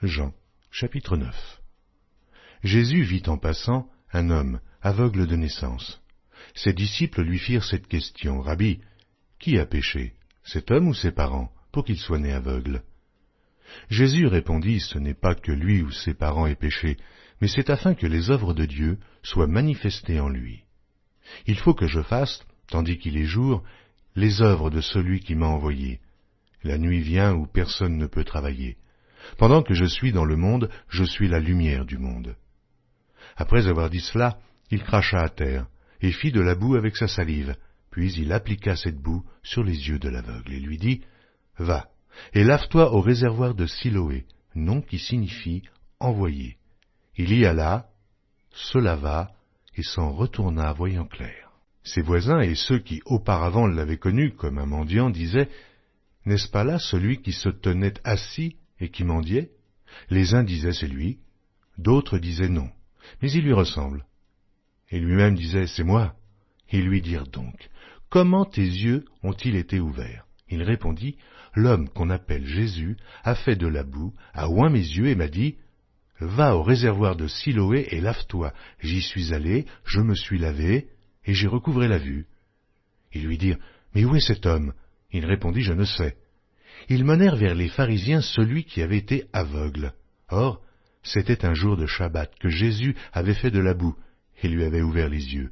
Jean, chapitre 9. Jésus vit en passant un homme aveugle de naissance. Ses disciples lui firent cette question: Rabbi, qui a péché, cet homme ou ses parents, pour qu'il soit né aveugle? Jésus répondit: Ce n'est pas que lui ou ses parents aient péché, mais c'est afin que les œuvres de Dieu soient manifestées en lui. Il faut que je fasse, tandis qu'il est jour, les œuvres de celui qui m'a envoyé. La nuit vient où personne ne peut travailler. Pendant que je suis dans le monde, je suis la lumière du monde. Après avoir dit cela, il cracha à terre, et fit de la boue avec sa salive, puis il appliqua cette boue sur les yeux de l'aveugle, et lui dit: Va, et lave-toi au réservoir de Siloé, nom qui signifie envoyé. Il y alla, se lava, et s'en retourna voyant clair. Ses voisins et ceux qui auparavant l'avaient connu comme un mendiant disaient: N'est-ce pas là celui qui se tenait assis et qui mendiait? Les uns disaient: C'est lui, d'autres disaient: Non, mais il lui ressemble. Et lui-même disait: C'est moi. Ils lui dirent donc: Comment tes yeux ont-ils été ouverts? Il répondit: L'homme qu'on appelle Jésus a fait de la boue, a oint mes yeux et m'a dit: Va au réservoir de Siloé et lave-toi. J'y suis allé, je me suis lavé, et j'ai recouvré la vue. Ils lui dirent: Mais où est cet homme? Il répondit: Je ne sais. Ils menèrent vers les pharisiens celui qui avait été aveugle. Or, c'était un jour de Shabbat que Jésus avait fait de la boue et lui avait ouvert les yeux.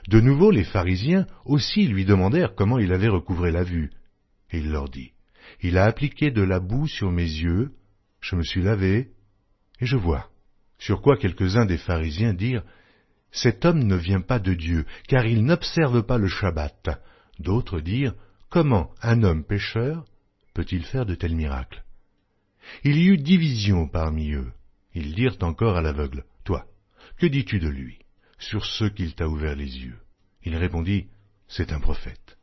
De nouveau, les pharisiens aussi lui demandèrent comment il avait recouvré la vue. Et il leur dit: Il a appliqué de la boue sur mes yeux, je me suis lavé, et je vois. Sur quoi quelques-uns des pharisiens dirent: Cet homme ne vient pas de Dieu, car il n'observe pas le Shabbat. D'autres dirent: Comment un homme pécheur peut-il faire de tels miracles? Il y eut division parmi eux. Ils dirent encore à l'aveugle: Toi, que dis-tu de lui, sur ce qu'il t'a ouvert les yeux? Il répondit: C'est un prophète.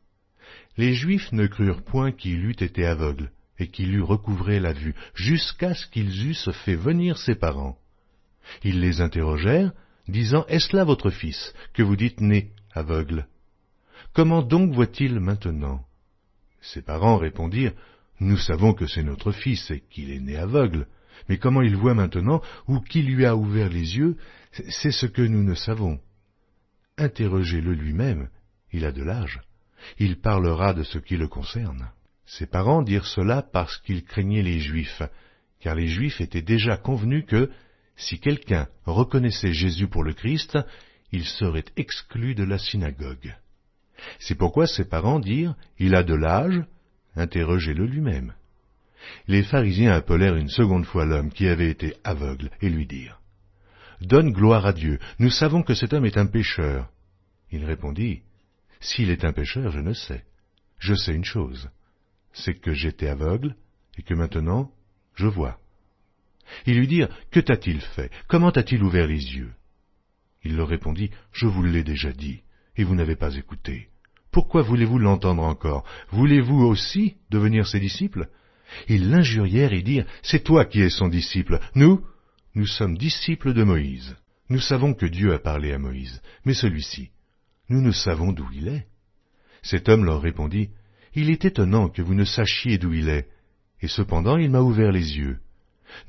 Les Juifs ne crurent point qu'il eût été aveugle, et qu'il eût recouvré la vue, jusqu'à ce qu'ils eussent fait venir ses parents. Ils les interrogèrent, disant: Est-ce là votre fils, que vous dites né aveugle? Comment donc voit-il maintenant? Ses parents répondirent: Nous savons que c'est notre fils et qu'il est né aveugle, mais comment il voit maintenant, ou qui lui a ouvert les yeux, c'est ce que nous ne savons. Interrogez-le lui-même, il a de l'âge, il parlera de ce qui le concerne. Ses parents dirent cela parce qu'ils craignaient les Juifs, car les Juifs étaient déjà convenus que, si quelqu'un reconnaissait Jésus pour le Christ, il serait exclu de la synagogue. C'est pourquoi ses parents dirent: Il a de l'âge, interrogez-le lui-même. Les pharisiens appelèrent une seconde fois l'homme qui avait été aveugle et lui dirent: Donne gloire à Dieu, nous savons que cet homme est un pécheur. Il répondit: S'il est un pécheur, je ne sais. Je sais une chose, c'est que j'étais aveugle et que maintenant je vois. Ils lui dirent: Que t'a-t-il fait? Comment t'a-t-il ouvert les yeux? Il leur répondit: Je vous l'ai déjà dit, et vous n'avez pas écouté. Pourquoi voulez-vous l'entendre encore? Voulez-vous aussi devenir ses disciples? Ils l'injurièrent et dirent: C'est toi qui es son disciple. Nous sommes disciples de Moïse. Nous savons que Dieu a parlé à Moïse, mais celui-ci, nous ne savons d'où il est. Cet homme leur répondit: Il est étonnant que vous ne sachiez d'où il est, et cependant il m'a ouvert les yeux.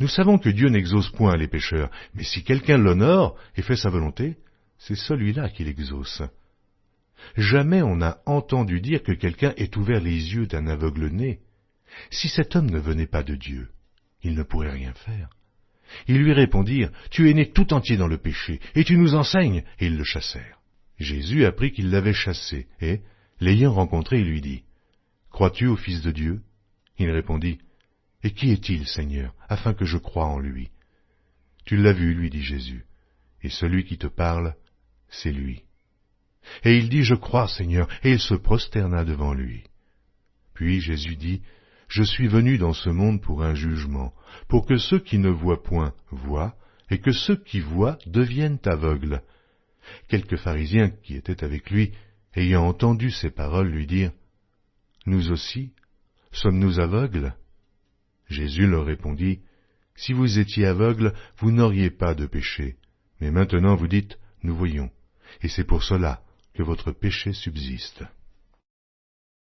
Nous savons que Dieu n'exauce point les pécheurs, mais si quelqu'un l'honore et fait sa volonté, c'est celui-là qui l'exauce. Jamais on n'a entendu dire que quelqu'un ait ouvert les yeux d'un aveugle né. Si cet homme ne venait pas de Dieu, il ne pourrait rien faire. Ils lui répondirent: Tu es né tout entier dans le péché, et tu nous enseignes. Et ils le chassèrent. Jésus apprit qu'ils l'avaient chassé, et, l'ayant rencontré, il lui dit: Crois-tu au Fils de Dieu? Il répondit: Et qui est-il, Seigneur, afin que je croie en lui? Tu l'as vu, lui dit Jésus, et celui qui te parle, c'est lui. Et il dit: Je crois, Seigneur, et il se prosterna devant lui. Puis Jésus dit: Je suis venu dans ce monde pour un jugement, pour que ceux qui ne voient point voient, et que ceux qui voient deviennent aveugles. Quelques pharisiens qui étaient avec lui, ayant entendu ces paroles, lui dirent: Nous aussi, sommes-nous aveugles? Jésus leur répondit: Si vous étiez aveugles, vous n'auriez pas de péché. Mais maintenant vous dites: Nous voyons. Et c'est pour cela que votre péché subsiste.